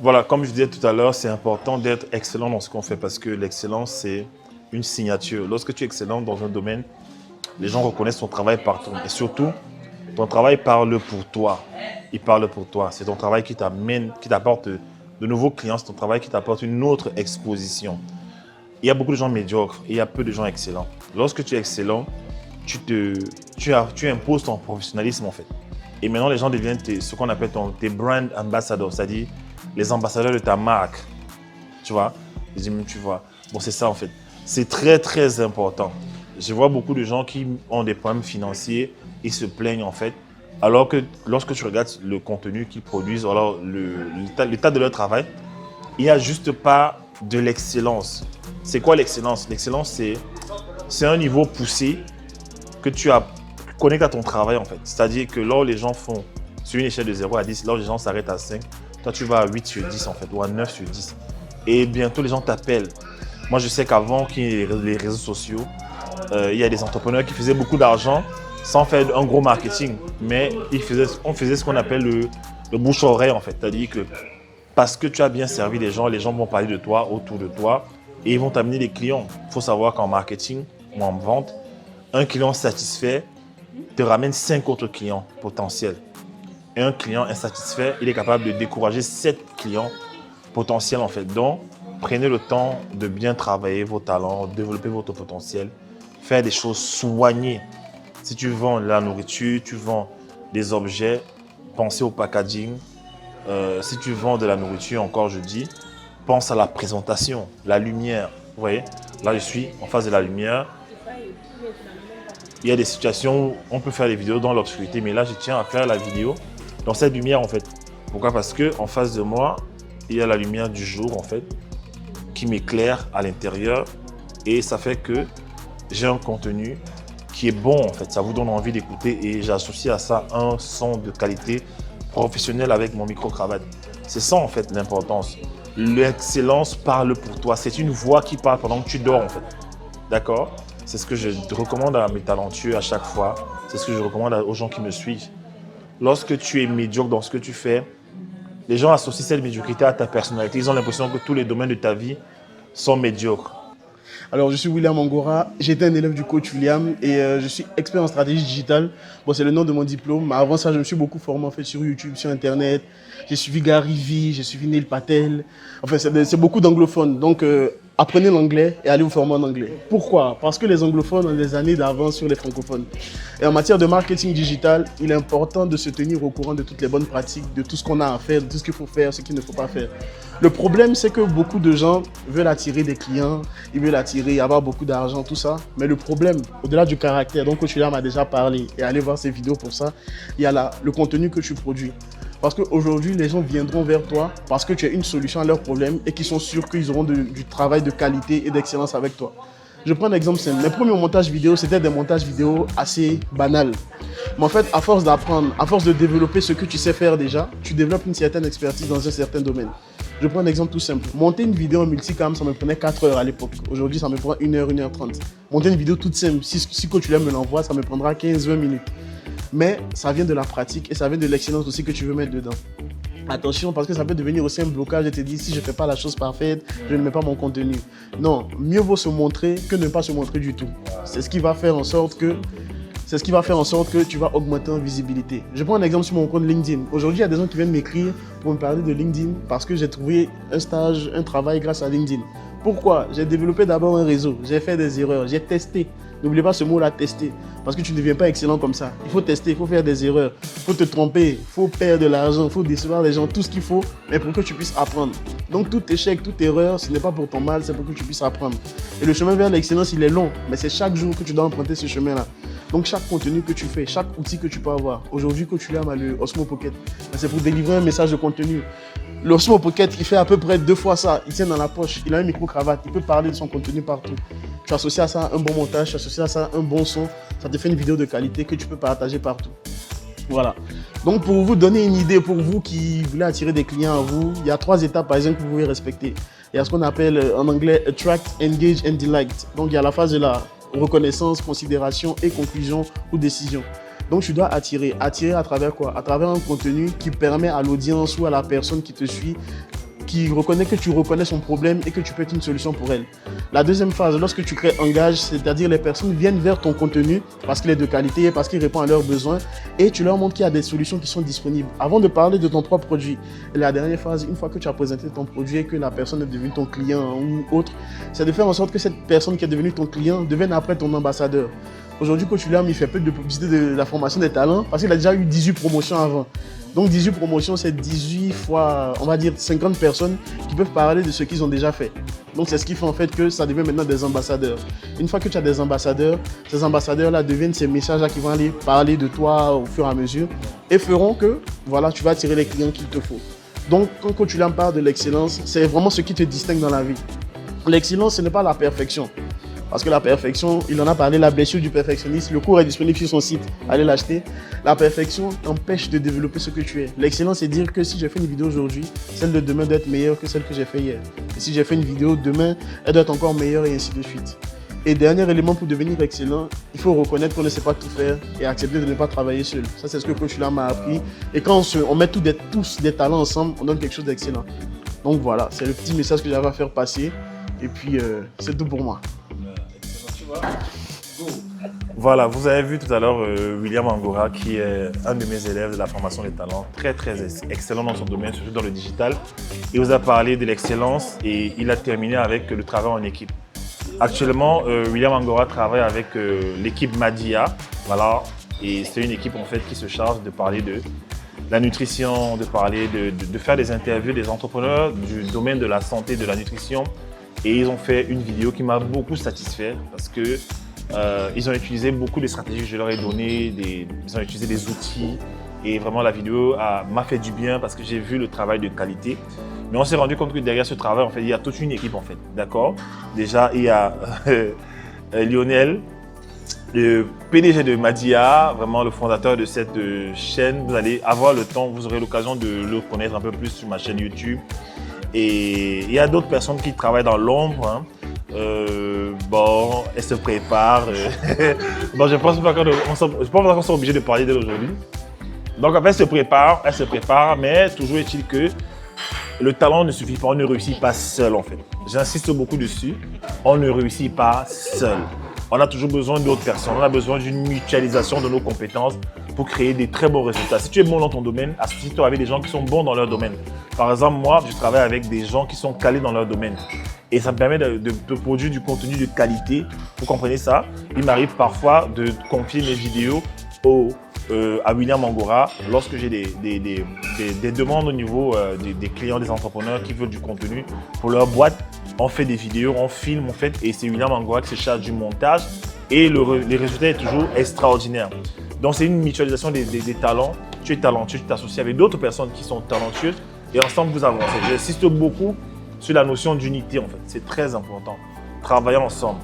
Voilà, comme je disais tout à l'heure, c'est important d'être excellent dans ce qu'on fait parce que l'excellence, c'est une signature. Lorsque tu es excellent dans un domaine, les gens reconnaissent ton travail partout. Et surtout, ton travail parle pour toi. Il parle pour toi. C'est ton travail qui t'amène, qui t'apporte de nouveaux clients. C'est ton travail qui t'apporte une autre exposition. Il y a beaucoup de gens médiocres et il y a peu de gens excellents. Lorsque tu es excellent, tu imposes ton professionnalisme en fait. Et maintenant, les gens deviennent ce qu'on appelle tes brand ambassadors, c'est-à-dire les ambassadeurs de ta marque. Tu vois? Tu vois. Bon, c'est ça en fait. C'est très, très important. Je vois beaucoup de gens qui ont des problèmes financiers et se plaignent en fait. Alors que lorsque tu regardes le contenu qu'ils produisent, alors l'état de leur travail, il n'y a juste pas de l'excellence. C'est quoi l'excellence? L'excellence, c'est un niveau poussé que tu as connecté à ton travail en fait. C'est-à-dire que là où les gens font sur une échelle de 0 à 10, là où les gens s'arrêtent à 5, toi tu vas à 8 sur 10 en fait, ou à 9 sur 10. Et bientôt les gens t'appellent. Moi je sais qu'avant qu'il y ait les réseaux sociaux, il y a des entrepreneurs qui faisaient beaucoup d'argent sans faire un gros marketing. Mais on faisait ce qu'on appelle le bouche-oreille en fait. C'est-à-dire que parce que tu as bien servi les gens vont parler de toi, autour de toi, et ils vont t'amener des clients. Il faut savoir qu'en marketing ou en vente, un client satisfait te ramène 5 autres clients potentiels. Et un client insatisfait, il est capable de décourager 7 clients potentiels en fait. Donc, prenez le temps de bien travailler vos talents, développer votre potentiel, faire des choses soignées. Si tu vends de la nourriture, tu vends des objets, pensez au packaging. Si tu vends de la nourriture, encore je dis, pense à la présentation, la lumière. Vous voyez, là je suis en face de la lumière. Il y a des situations où on peut faire des vidéos dans l'obscurité, mais là je tiens à faire la vidéo dans cette lumière en fait. Pourquoi? Parce que en face de moi, il y a la lumière du jour en fait, qui m'éclaire à l'intérieur et ça fait que j'ai un contenu qui est bon en fait. Ça vous donne envie d'écouter et j'associe à ça un son de qualité professionnelle avec mon micro-cravate. C'est ça en fait l'importance. L'excellence parle pour toi. C'est une voix qui parle pendant que tu dors en fait. D'accord? C'est ce que je recommande à mes talentueux à chaque fois. C'est ce que je recommande aux gens qui me suivent. Lorsque tu es médiocre dans ce que tu fais, les gens associent cette médiocrité à ta personnalité. Ils ont l'impression que tous les domaines de ta vie sont médiocres. Alors, je suis William Angora, j'étais un élève du coach William et je suis expert en stratégie digitale. Bon, c'est le nom de mon diplôme. Mais avant ça, je me suis beaucoup formé en fait, sur YouTube, sur Internet. J'ai suivi Gary Vee, j'ai suivi Neil Patel. Enfin, c'est beaucoup d'anglophones. Donc, apprenez l'anglais et allez vous former en anglais. Pourquoi? Parce que les anglophones ont des années d'avance sur les francophones. Et en matière de marketing digital, il est important de se tenir au courant de toutes les bonnes pratiques, de tout ce qu'on a à faire, de tout ce qu'il faut faire, ce qu'il ne faut pas faire. Le problème, c'est que beaucoup de gens veulent attirer des clients, ils veulent attirer, avoir beaucoup d'argent, tout ça. Mais le problème, au-delà du caractère, donc Coach William m'a déjà parlé, et allez voir ses vidéos pour ça, il y a le contenu que tu produis. Parce qu'aujourd'hui, les gens viendront vers toi parce que tu as une solution à leurs problèmes et qu'ils sont sûrs qu'ils auront du travail de qualité et d'excellence avec toi. Je prends un exemple simple. Mes premiers montages vidéo, c'était des montages vidéo assez banals. Mais en fait, à force d'apprendre, à force de développer ce que tu sais faire déjà, tu développes une certaine expertise dans un certain domaine. Je prends un exemple tout simple. Monter une vidéo en multicam, ça me prenait 4 heures à l'époque. Aujourd'hui, ça me prend 1 heure, 1h30. Monter une vidéo toute simple, si Coach William me l'envoie, ça me prendra 15-20 minutes. Mais ça vient de la pratique et ça vient de l'excellence aussi que tu veux mettre dedans. Attention, parce que ça peut devenir aussi un blocage et te dire si je ne fais pas la chose parfaite, je ne mets pas mon contenu. Non, mieux vaut se montrer que ne pas se montrer du tout. C'est ce qui va faire en sorte que tu vas augmenter en visibilité. Je prends un exemple sur mon compte LinkedIn. Aujourd'hui, il y a des gens qui viennent m'écrire pour me parler de LinkedIn parce que j'ai trouvé un stage, un travail grâce à LinkedIn. Pourquoi? J'ai développé d'abord un réseau, j'ai fait des erreurs, j'ai testé. N'oubliez pas ce mot-là, tester. Parce que tu ne deviens pas excellent comme ça. Il faut tester, il faut faire des erreurs, il faut te tromper, il faut perdre de l'argent, il faut décevoir les gens, tout ce qu'il faut, mais pour que tu puisses apprendre. Donc tout échec, toute erreur, ce n'est pas pour ton mal, c'est pour que tu puisses apprendre. Et le chemin vers l'excellence, il est long, mais c'est chaque jour que tu dois emprunter ce chemin-là. Donc chaque contenu que tu fais, chaque outil que tu peux avoir. Aujourd'hui, Coach William a le Osmo Pocket. C'est pour délivrer un message de contenu. Le Osmo Pocket, il fait à peu près 2 fois ça. Il tient dans la poche, il a un micro-cravate, il peut parler de son contenu partout. Tu associes à ça un bon montage, tu associes à ça un bon son, ça te fait une vidéo de qualité que tu peux partager partout. Voilà. Donc pour vous donner une idée, pour vous qui voulez attirer des clients à vous, il y a 3 étapes par exemple que vous pouvez respecter. Il y a ce qu'on appelle en anglais Attract, Engage and Delight. Donc il y a la phase de la reconnaissance, considération et conclusion ou décision. Donc tu dois attirer à travers quoi? À travers un contenu qui permet à l'audience ou à la personne qui te suit qui reconnaît que tu reconnais son problème et que tu peux être une solution pour elle. La deuxième phase, lorsque tu crées engage, c'est-à-dire les personnes viennent vers ton contenu parce qu'il est de qualité, parce qu'il répond à leurs besoins et tu leur montres qu'il y a des solutions qui sont disponibles avant de parler de ton propre produit. Et la dernière phase, une fois que tu as présenté ton produit et que la personne est devenue ton client ou autre, c'est de faire en sorte que cette personne qui est devenue ton client devienne après ton ambassadeur. Aujourd'hui, Coach William, il fait peu de publicité de la formation des talents parce qu'il a déjà eu 18 promotions avant. Donc 18 promotions, c'est 18 fois, on va dire, 50 personnes qui peuvent parler de ce qu'ils ont déjà fait. Donc c'est ce qui fait en fait que ça devient maintenant des ambassadeurs. Une fois que tu as des ambassadeurs, ces ambassadeurs-là deviennent ces messages-là qui vont aller parler de toi au fur et à mesure et feront que voilà, tu vas attirer les clients qu'il te faut. Donc quand Coach William parle de l'excellence, c'est vraiment ce qui te distingue dans la vie. L'excellence, ce n'est pas la perfection. Parce que la perfection, il en a parlé, la blessure du perfectionniste, le cours est disponible sur son site, allez l'acheter. La perfection t'empêche de développer ce que tu es. L'excellence, c'est dire que si j'ai fait une vidéo aujourd'hui, celle de demain doit être meilleure que celle que j'ai fait hier. Et si j'ai fait une vidéo demain, elle doit être encore meilleure et ainsi de suite. Et dernier élément pour devenir excellent, il faut reconnaître qu'on ne sait pas tout faire et accepter de ne pas travailler seul. Ça, c'est ce que Coach William m'a appris. Et quand on met tous des talents ensemble, on donne quelque chose d'excellent. Donc voilà, c'est le petit message que j'avais à faire passer. Et puis, c'est tout pour moi. Voilà, vous avez vu tout à l'heure William Angora qui est un de mes élèves de la formation des talents, très excellent dans son domaine, surtout dans le digital. Il vous a parlé de l'excellence et il a terminé avec le travail en équipe. Actuellement, William Angora travaille avec l'équipe Madia, voilà, et c'est une équipe en fait qui se charge de parler de la nutrition, de parler de faire des interviews des entrepreneurs du domaine de la santé, de la nutrition. Et ils ont fait une vidéo qui m'a beaucoup satisfait parce que ils ont utilisé beaucoup de stratégies que je leur ai données, ils ont utilisé des outils et vraiment la vidéo m'a fait du bien parce que j'ai vu le travail de qualité. Mais on s'est rendu compte que derrière ce travail, en fait, il y a toute une équipe en fait, d'accord? Déjà, il y a Lionel, le PDG de Madia, vraiment le fondateur de cette chaîne. Vous allez avoir le temps, vous aurez l'occasion de le connaître un peu plus sur ma chaîne YouTube. Et il y a d'autres personnes qui travaillent dans l'ombre. Hein. Bon, elles se préparent. Bon, je pense pas qu'on soit obligé de parler d'elles aujourd'hui. Donc, en fait, elles se préparent, mais toujours est-il que le talent ne suffit pas, on ne réussit pas seul en fait. J'insiste beaucoup dessus, on ne réussit pas seul. On a toujours besoin d'autres personnes, on a besoin d'une mutualisation de nos compétences pour créer des très bons résultats. Si tu es bon dans ton domaine, associe-toi avec des gens qui sont bons dans leur domaine. Par exemple, moi, je travaille avec des gens qui sont calés dans leur domaine. Et ça me permet de produire du contenu de qualité. Vous comprenez ça? Il m'arrive parfois de confier mes vidéos à William Angora lorsque j'ai des demandes au niveau des clients, des entrepreneurs qui veulent du contenu pour leur boîte. On fait des vidéos, on filme en fait et c'est William Angora qui se charge du montage et les résultats est toujours extraordinaire. Donc c'est une mutualisation des talents. Tu es talentueux, tu t'associes avec d'autres personnes qui sont talentueuses et ensemble vous avancez. J'insiste beaucoup sur la notion d'unité en fait, c'est très important. Travailler ensemble.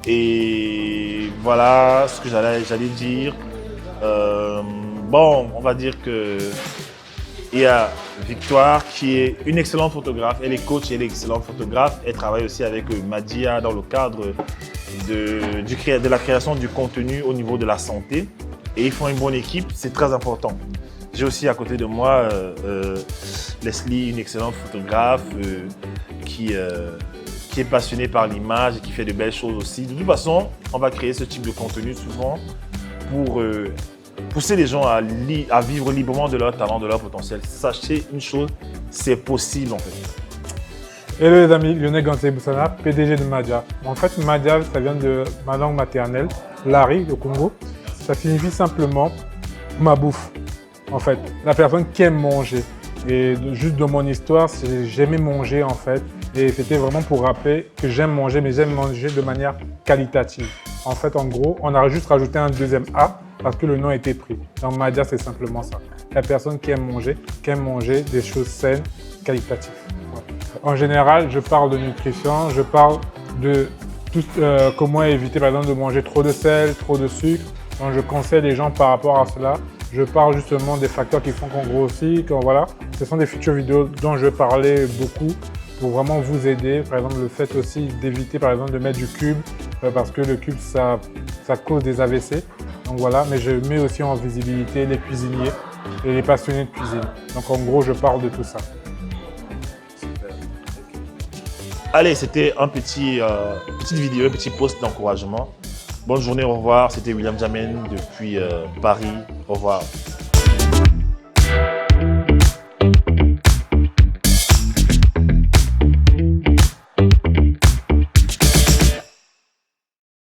Et voilà ce que j'allais dire. Bon, on va dire que il y a Victoire qui est une excellente photographe. Elle est coach et elle est excellente photographe. Elle travaille aussi avec Madia dans le cadre de la création du contenu au niveau de la santé. Et ils font une bonne équipe, c'est très important. J'ai aussi à côté de moi Leslie, une excellente photographe qui est passionnée par l'image et qui fait de belles choses aussi. De toute façon, on va créer ce type de contenu souvent pour pousser les gens à vivre librement de leur talent, de leur potentiel. Sachez une chose, c'est possible en fait. Hello les amis, Lionel Ganté-Boussana, PDG de Madia. En fait, Madia, ça vient de ma langue maternelle, Lari, au Congo. Ça signifie simplement ma bouffe. En fait, la personne qui aime manger. Et juste de mon histoire, j'aimais manger en fait. Et c'était vraiment pour rappeler que j'aime manger, mais j'aime manger de manière qualitative. En fait, en gros, on a juste rajouté un deuxième A parce que le nom était pris. Donc, Madia, c'est simplement ça. La personne qui aime manger des choses saines, qualitatives. Ouais. En général, je parle de nutrition, je parle de comment éviter par exemple de manger trop de sel, trop de sucre. Donc, je conseille les gens par rapport à cela. Je parle justement des facteurs qui font qu'on grossit, voilà. Ce sont des futures vidéos dont je vais parler beaucoup pour vraiment vous aider. Par exemple, le fait aussi d'éviter par exemple de mettre du cube parce que le cube, ça cause des AVC. Donc voilà, mais je mets aussi en visibilité les cuisiniers et les passionnés de cuisine. Donc en gros, je parle de tout ça. Allez, c'était petite vidéo, un petit post d'encouragement. Bonne journée, au revoir. C'était William Jamen depuis Paris. Au revoir.